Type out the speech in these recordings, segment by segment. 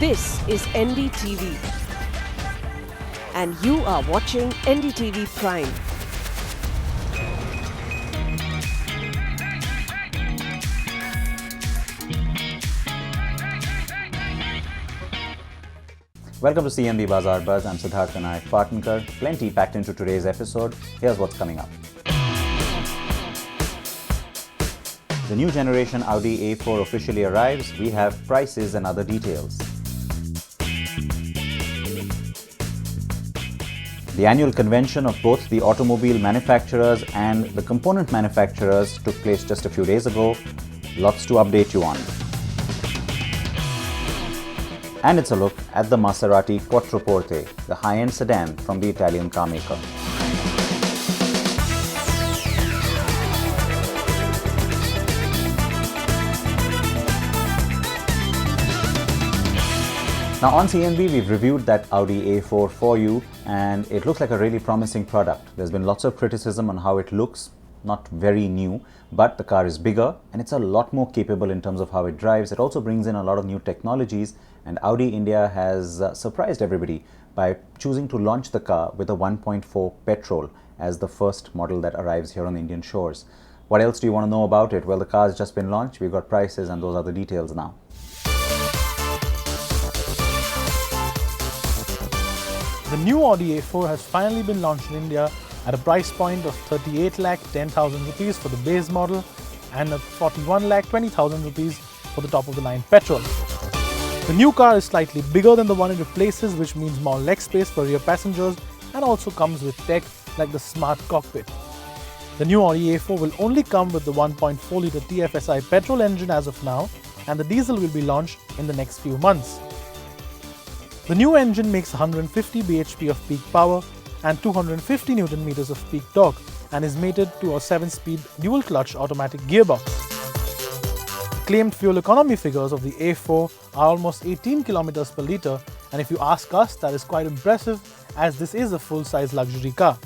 This is NDTV and you are watching NDTV Prime. Welcome to SIAM and Bazaar Buzz. I'm Siddharth Vinayak Partner. Plenty packed into today's episode. Here's what's coming up. The new generation Audi A4 officially arrives. We have prices and other details. The annual convention of both the automobile manufacturers and the component manufacturers took place just a few days ago. Lots to update you on. And it's a look at the Maserati Quattroporte, the high-end sedan from the Italian car maker. Now on CNB, we've reviewed that Audi A4 for you, and it looks like a really promising product. There's been lots of criticism on how it looks, not very new, but the car is bigger and it's a lot more capable in terms of how it drives. It also brings in a lot of new technologies, and Audi India has surprised everybody by choosing to launch the car with a 1.4 petrol as the first model that arrives here on the Indian shores. What else do you want to know about it? Well, the car has just been launched. We've got prices and those are the details now. The new Audi A4 has finally been launched in India at a price point of 38,10,000 rupees for the base model and at 41,20,000 rupees for the top of the line petrol. The new car is slightly bigger than the one it replaces, which means more leg space for rear passengers, and also comes with tech like the smart cockpit. The new Audi A4 will only come with the 1.4 litre TFSI petrol engine as of now, and the diesel will be launched in the next few months. The new engine makes 150 bhp of peak power and 250 Nm of peak torque and is mated to a 7-speed dual-clutch automatic gearbox. The claimed fuel economy figures of the A4 are almost 18 km per litre, and if you ask us, that is quite impressive as this is a full-size luxury car.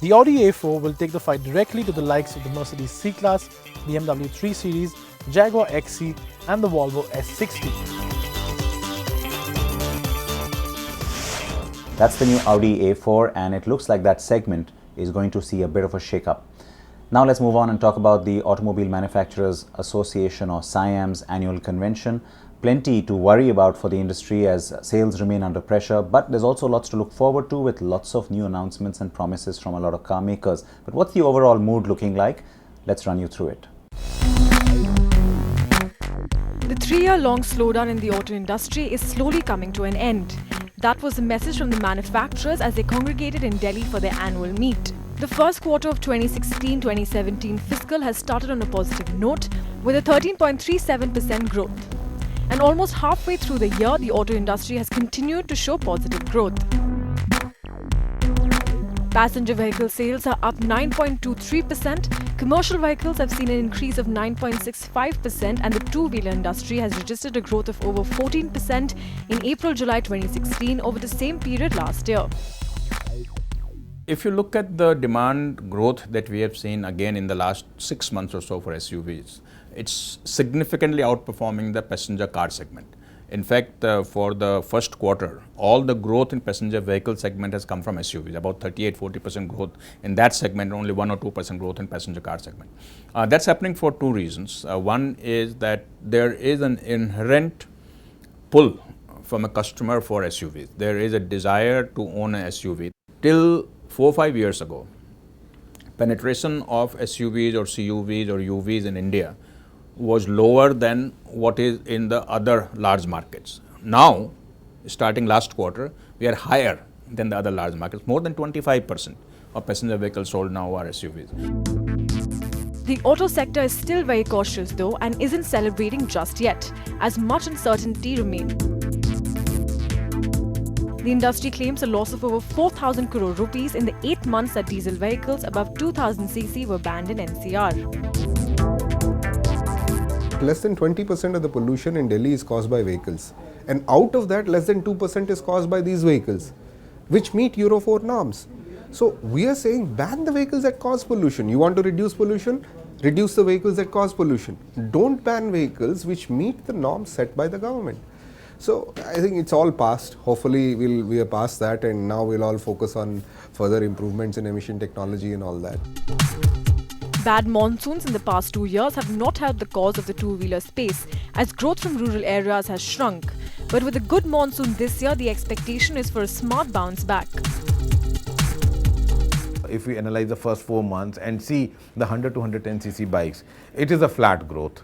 The Audi A4 will take the fight directly to the likes of the Mercedes C-Class, BMW 3 Series, Jaguar XC and the Volvo S60. That's the new Audi A4, and it looks like that segment is going to see a bit of a shake-up. Now let's move on and talk about the Automobile Manufacturers Association or SIAM's annual convention. Plenty to worry about for the industry as sales remain under pressure, but there's also lots to look forward to with lots of new announcements and promises from a lot of car makers. But what's the overall mood looking like? Let's run you through it. The 3-year-long slowdown in the auto industry is slowly coming to an end. That was the message from the manufacturers as they congregated in Delhi for their annual meet. The first quarter of 2016-2017 fiscal has started on a positive note with a 13.37% growth. And almost halfway through the year, the auto industry has continued to show positive growth. Passenger vehicle sales are up 9.23%, commercial vehicles have seen an increase of 9.65%, and the two-wheeler industry has registered a growth of over 14% in April-July 2016 over the same period last year. If you look at the demand growth that we have seen again in the last 6 months or so for SUVs, it's significantly outperforming the passenger car segment. In fact, for the first quarter, all the growth in passenger vehicle segment has come from SUVs, about 38-40% growth in that segment, only 1 or 2% growth in passenger car segment. That's happening for two reasons. One is that there is an inherent pull from a customer for SUVs. There is a desire to own an SUV. Till 4 or 5 years ago, penetration of SUVs or CUVs or UVs in India was lower than what is in the other large markets. Now, starting last quarter, we are higher than the other large markets. More than 25% of passenger vehicles sold now are SUVs. The auto sector is still very cautious though and isn't celebrating just yet, as much uncertainty remains. The industry claims a loss of over 4,000 crore rupees in the 8 months that diesel vehicles above 2000 cc were banned in NCR. Less than 20% of the pollution in Delhi is caused by vehicles, and out of that less than 2% is caused by these vehicles which meet Euro 4 norms. So we are saying ban the vehicles that cause pollution. You want to reduce pollution? Reduce the vehicles that cause pollution. Don't ban vehicles which meet the norms set by the government. So I think it's all past. Hopefully we are past that, and now we'll all focus on further improvements in emission technology and all that. Bad monsoons in the past 2 years have not helped the cause of the two-wheeler space, as growth from rural areas has shrunk. But with a good monsoon this year, the expectation is for a smart bounce back. If we analyze the first 4 months and see the 100 to 110cc bikes, it is a flat growth.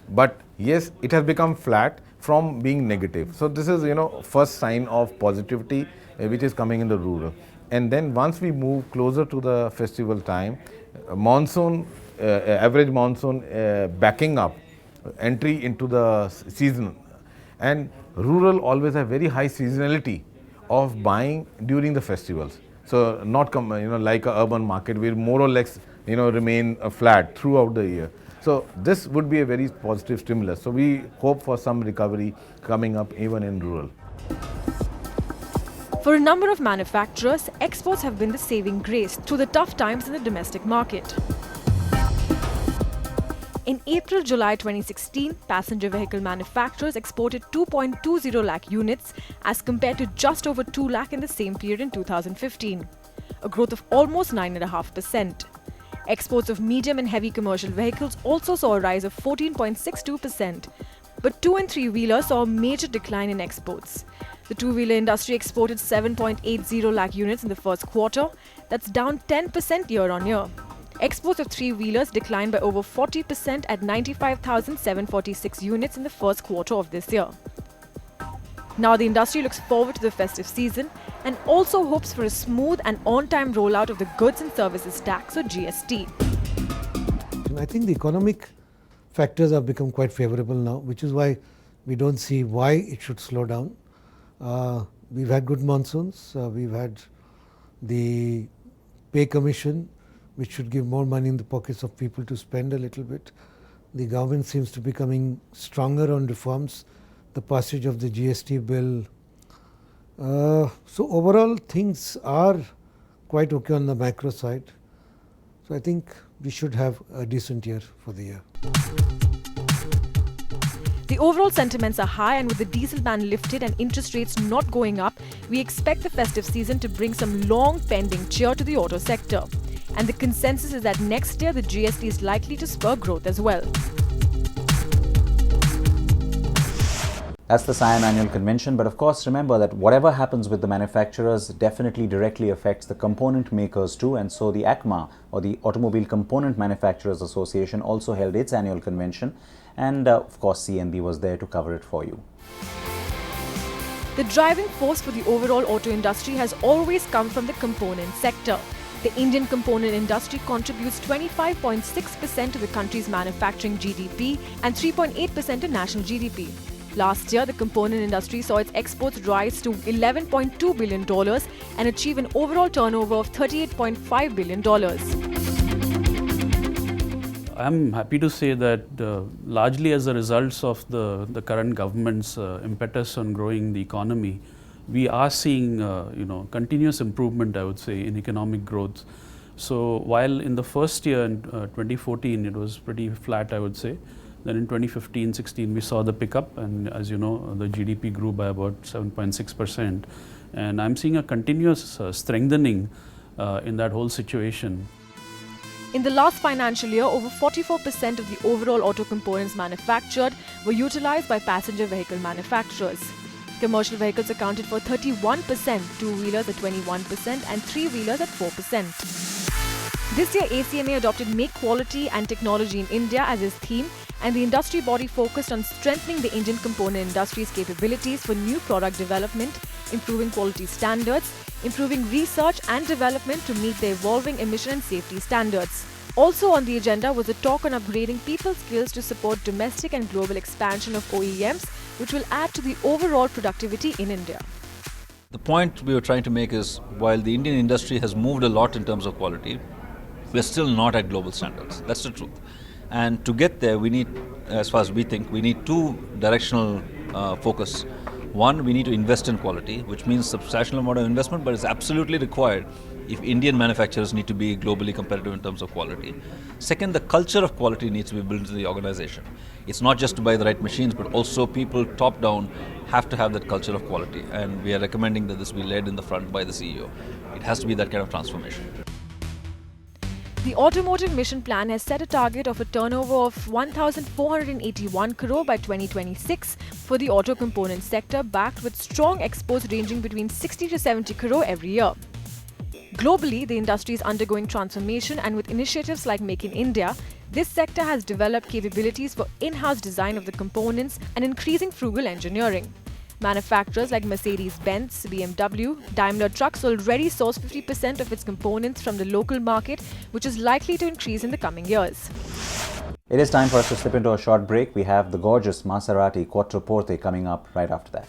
But yes, it has become flat from being negative. So this is, first sign of positivity which is coming in the rural. And then once we move closer to the festival time, monsoon, average monsoon backing up, entry into the season, and rural always have very high seasonality of buying during the festivals. So not like a urban market will more or less remain flat throughout the year. So this would be a very positive stimulus. So we hope for some recovery coming up even in rural. For a number of manufacturers, exports have been the saving grace through the tough times in the domestic market. In April-July 2016, passenger vehicle manufacturers exported 2.20 lakh units as compared to just over 2 lakh in the same period in 2015, a growth of almost 9.5%. Exports of medium and heavy commercial vehicles also saw a rise of 14.62%, but 2 and 3-wheelers saw a major decline in exports. The two-wheeler industry exported 7.80 lakh units in the first quarter, that's down 10% year-on-year. Exports of 3-wheelers declined by over 40% at 95,746 units in the first quarter of this year. Now the industry looks forward to the festive season and also hopes for a smooth and on-time rollout of the Goods and Services Tax or GST. I think the economic factors have become quite favorable now, which is why we don't see why it should slow down. We've had good monsoons, we've had the pay commission, which should give more money in the pockets of people to spend a little bit. The government seems to be becoming stronger on reforms, the passage of the GST bill. So overall things are quite okay on the macro side. So I think we should have a decent year for the year. The overall sentiments are high, and with the diesel ban lifted and interest rates not going up, we expect the festive season to bring some long pending cheer to the auto sector. And the consensus is that next year the GST is likely to spur growth as well. That's the SIAM annual convention, but of course remember that whatever happens with the manufacturers definitely directly affects the component makers too, and so the ACMA or the Automobile Component Manufacturers Association also held its annual convention, and of course CNB was there to cover it for you. The driving force for the overall auto industry has always come from the component sector. The Indian component industry contributes 25.6% to the country's manufacturing GDP and 3.8% to national GDP. Last year, the component industry saw its exports rise to $11.2 billion and achieve an overall turnover of $38.5 billion. I'm happy to say that largely as a result of the current government's impetus on growing the economy, we are seeing continuous improvement, I would say, in economic growth. So while in the first year in 2014 it was pretty flat, I would say, then in 2015-16 we saw the pickup, and as you know, the GDP grew by about 7.6%, and I'm seeing a continuous strengthening in that whole situation. In the last financial year, over 44% of the overall auto components manufactured were utilized by passenger vehicle manufacturers. Commercial vehicles accounted for 31%, two-wheelers at 21% and three-wheelers at 4%. This year, ACMA adopted Make Quality and Technology in India as its theme, and the industry body focused on strengthening the Indian component industry's capabilities for new product development, improving quality standards, improving research and development to meet the evolving emission and safety standards. Also on the agenda was a talk on upgrading people's skills to support domestic and global expansion of OEMs, which will add to the overall productivity in India. The point we were trying to make is, while the Indian industry has moved a lot in terms of quality, we're still not at global standards. That's the truth. And to get there, we need, as far as we think, we need two directional focus. One, we need to invest in quality, which means substantial amount of investment, but it's absolutely required if Indian manufacturers need to be globally competitive in terms of quality. Second, the culture of quality needs to be built into the organization. It's not just to buy the right machines, but also people top down have to have that culture of quality, and we are recommending that this be led in the front by the CEO. It has to be that kind of transformation. The Automotive Mission Plan has set a target of a turnover of 1,481 crore by 2026 for the auto component sector, backed with strong exports ranging between 60 to 70 crore every year. Globally, the industry is undergoing transformation, and with initiatives like Make in India, this sector has developed capabilities for in-house design of the components and increasing frugal engineering. Manufacturers like Mercedes-Benz, BMW, Daimler Trucks already source 50% of its components from the local market, which is likely to increase in the coming years. It is time for us to slip into a short break. We have the gorgeous Maserati Quattroporte coming up right after that.